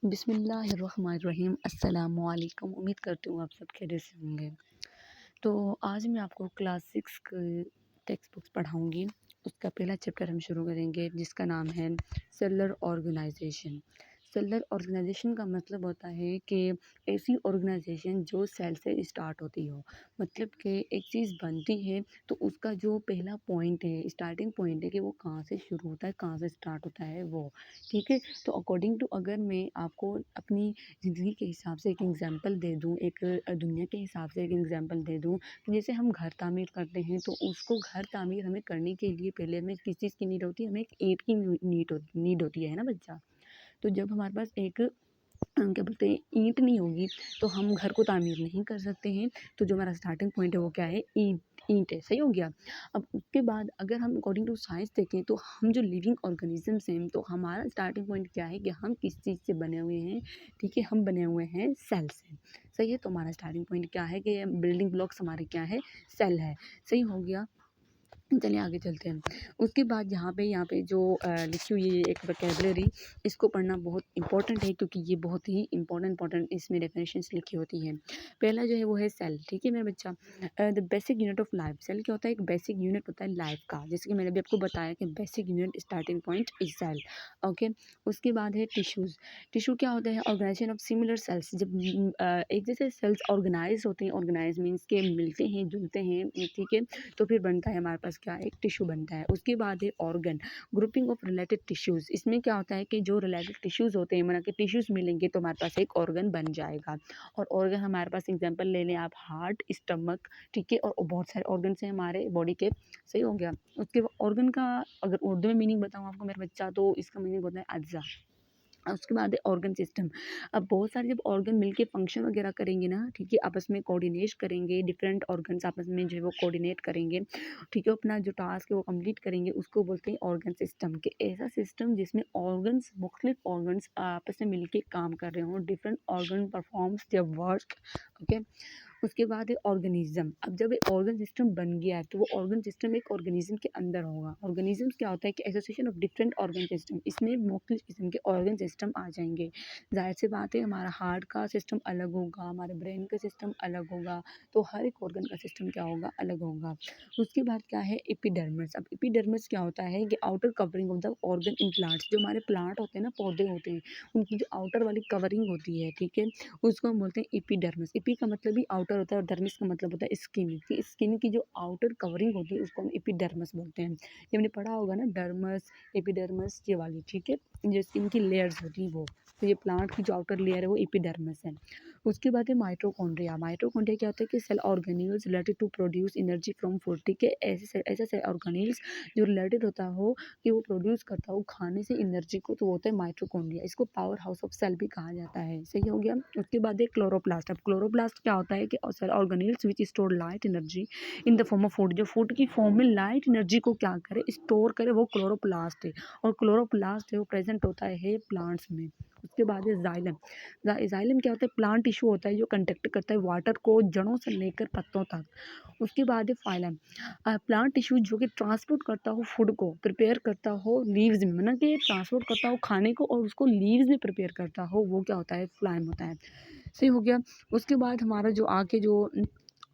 बिस्मिल्लाहिर्रहमानिर्रहीम अस्सलामुअलैकुम। उम्मीद करती हूँ आप सब खैरियत से होंगे। तो आज मैं आपको क्लास 6 की टेक्स्ट बुक्स पढ़ाऊँगी। उसका पहला चैप्टर हम शुरू करेंगे जिसका नाम है सेलुलर ऑर्गेनाइजेशन। सेलुलर ऑर्गेनाइजेशन का मतलब होता है कि ऐसी ऑर्गेनाइजेशन जो सेल से स्टार्ट होती हो। मतलब कि एक चीज़ बनती है तो उसका जो पहला पॉइंट है, स्टार्टिंग पॉइंट है कि वो कहाँ से शुरू होता है, कहाँ से स्टार्ट होता है वो, ठीक है। तो अकॉर्डिंग टू अगर मैं आपको अपनी ज़िंदगी के हिसाब से एक एग्ज़ाम्पल दे दूँ, एक दुनिया के हिसाब से एक एग्ज़ाम्पल दे दूँ, तो जैसे हम घर तामीर करते हैं तो उसको घर तामीर हमें करने के लिए पहले हमें किस चीज़ की नीड होती है? हमें एक ईंट की नीड होती है ना बच्चा? तो जब हमारे पास एक क्या बोलते हैं ईंट नहीं होगी तो हम घर को तामीर नहीं कर सकते हैं। तो जो हमारा स्टार्टिंग पॉइंट है वो क्या है? ईंट है, सही हो गया। अब उसके बाद अगर हम अकॉर्डिंग टू साइंस देखें तो हम जो लिविंग ऑर्गेनिजम्स हैं तो हमारा स्टार्टिंग पॉइंट क्या है कि हम किस चीज़ से बने हुए हैं? ठीक है, हम बने हुए हैं सेल से, सही है। तो हमारा स्टार्टिंग पॉइंट क्या है कि बिल्डिंग ब्लॉक्स हमारे क्या है? सेल है, सही हो गया। चलिए आगे चलते हैं। उसके बाद यहाँ पे जो लिखी हुई है एक वोकैबुलरी, इसको पढ़ना बहुत इंपॉर्टेंट है क्योंकि ये बहुत ही इंपॉर्टेंट इसमें डेफिनेशंस लिखी होती हैं। पहला जो है वो है सेल, ठीक है मेरा बच्चा। The basic unit of life. Cell क्या होता है? एक बेसिक यूनिट होता है लाइफ का, जैसे कि मैंने अभी आपको बताया कि basic unit starting point is cell, okay. उसके बाद है टिश्यूज़। टिश्यू क्या होता है? Organisation of similar cells. जब एक जैसे सेल्स ऑर्गेनाइज होते हैं, ऑर्गेनाइज मीन्स के मिलते हैं, जुलते हैं, ठीक है, तो फिर बनता है हमारे पास क्या? एक टिश्यू बनता है। उसके बाद है organ, grouping of related tissues. इसमें क्या होता है कि जो रिलेटेड टिश्यूज़ होते हैं, माना कि टिश्यूज़ मिलेंगे तो हमारे पास एक ऑर्गन बन जाएगा। और ऑर्गन हमारे पास एग्जांपल ले लें आप, हार्ट, स्टमक, ठीक है, और बहुत सारे ऑर्गन्स हैं हमारे बॉडी के, सही हो गया। उसके बाद ऑर्गन का अगर उर्दू में मीनिंग बताऊँ आपको मेरा बच्चा, तो इसका मीनिंग होता है अज्जा। उसके बाद है ऑर्गन सिस्टम। अब बहुत सारे जब ऑर्गन मिलके फंक्शन वगैरह करेंगे ना, ठीक है, आपस में कोऑर्डिनेट करेंगे, डिफरेंट ऑर्गन्स आपस में जो है वो कोऑर्डिनेट करेंगे, ठीक है, अपना जो टास्क है वो कंप्लीट करेंगे, उसको बोलते हैं ऑर्गन सिस्टम। कि ऐसा सिस्टम जिसमें ऑर्गन्स, मुख्तलिफ ऑर्गन्स आपस में मिलके काम कर रहे हों, different organ performs their work, okay. उसके बाद है ऑर्गेनिज्म। अब जब ऑर्गन सिस्टम बन गया है तो वो ऑर्गन सिस्टम एक ऑर्गेनिज्म के अंदर होगा। ऑर्गेनिज्म क्या होता है? कि association of different organ system. इसमें मुख्तलिफ किस्म के ऑर्गन सिस्टम आ जाएंगे। जाहिर सी बात है हमारा हार्ट का सिस्टम अलग होगा, हमारे ब्रेन का सिस्टम अलग होगा, तो हर एक ऑर्गन का सिस्टम क्या होगा? अलग होगा। उसके बाद क्या है? एपिडर्मिस। अब एपिडर्मिस क्या होता है? कि outer covering of the organ in plants. जो हमारे प्लांट होते हैं ना, पौधे होते हैं, उनकी जो आउटर वाली कवरिंग होती है, ठीक है, उसको हम बोलते हैं एपिडर्मिस। एपी का मतलब भी आउटर होता है और डर्मिस का मतलब होता है स्किन। कि स्किन की जो आउटर कवरिंग होती है उसको हम एपिडर्मिस बोलते हैं। ये हमने पढ़ा होगा ना, डर्मस, एपिडर्मिस, ये वाली, ठीक है, जो स्किन की लेयर्स होती है वो। तो ये प्लांट की जो आउटर लेयर है वो एपिडर्मिस है। उसके बाद है माइटोकॉन्ड्रिया। माइटोकॉन्ड्रिया क्या होता है? कि cell organelles related to produce energy from food, ठीक है। ऐसे सेल ऑर्गेन्यूल्स जो रिलेटेड होता हो कि वो प्रोड्यूस करता हो खाने से एनर्जी को, तो वो होता है माइटोकॉन्ड्रिया। इसको पावर हाउस ऑफ सेल भी कहा जाता है, सही हो गया। उसके बाद है क्लोरोप्लास्ट। अब क्लोरोप्लास्ट क्या होता है? कि cell organelles which store light energy in the form of food. जो फूड की फॉर्म में लाइट एनर्जी को क्या करे? स्टोर करे, वो क्लोरोप्लास्ट है। और क्लोरोप्लास्ट है वो प्रेजेंट होता है प्लांट्स में। उसके बाद है जाइलम। जाइलम क्या होता है? प्लांट टिश्यू होता है जो कंडक्ट करता है वाटर को जड़ों से लेकर पत्तों तक। उसके बाद है फाइलम। प्लांट टिश्यू जो कि ट्रांसपोर्ट करता हो फूड को, प्रिपेयर करता हो लीव्स में, मतलब कि ट्रांसपोर्ट करता हो खाने को और उसको लीव्स में प्रिपेयर करता हो, वो क्या होता है? फ्लाइम होता है, सही हो गया। उसके बाद हमारा जो आगे जो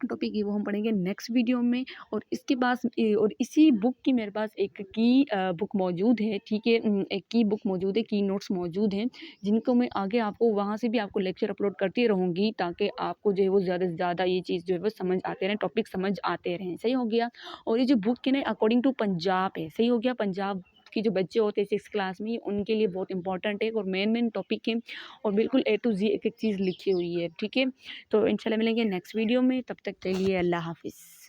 टॉपिक है वो हम पढ़ेंगे नेक्स्ट वीडियो में। और इसके पास और इसी बुक की मेरे पास एक की बुक मौजूद है, ठीक है, एक की बुक मौजूद है, की नोट्स मौजूद हैं, जिनको मैं आगे आपको वहाँ से भी आपको लेक्चर अपलोड करती रहूँगी, ताकि आपको जो है वो ज़्यादा से ज़्यादा ये चीज़ जो है वो समझ आते रहें, टॉपिक समझ आते रहें, सही हो गया। और ये जो बुक है ना, अकॉर्डिंग टू पंजाब है, सही हो गया। पंजाब की जो बच्चे होते हैं 6 क्लास में, उनके लिए बहुत इंपॉर्टेंट है और मेन टॉपिक है, और बिल्कुल ए टू जी एक एक चीज़ लिखी हुई है, ठीक है। तो इंशाल्लाह मिलेंगे नेक्स्ट वीडियो में, तब तक के लिए अल्लाह हाफिज़।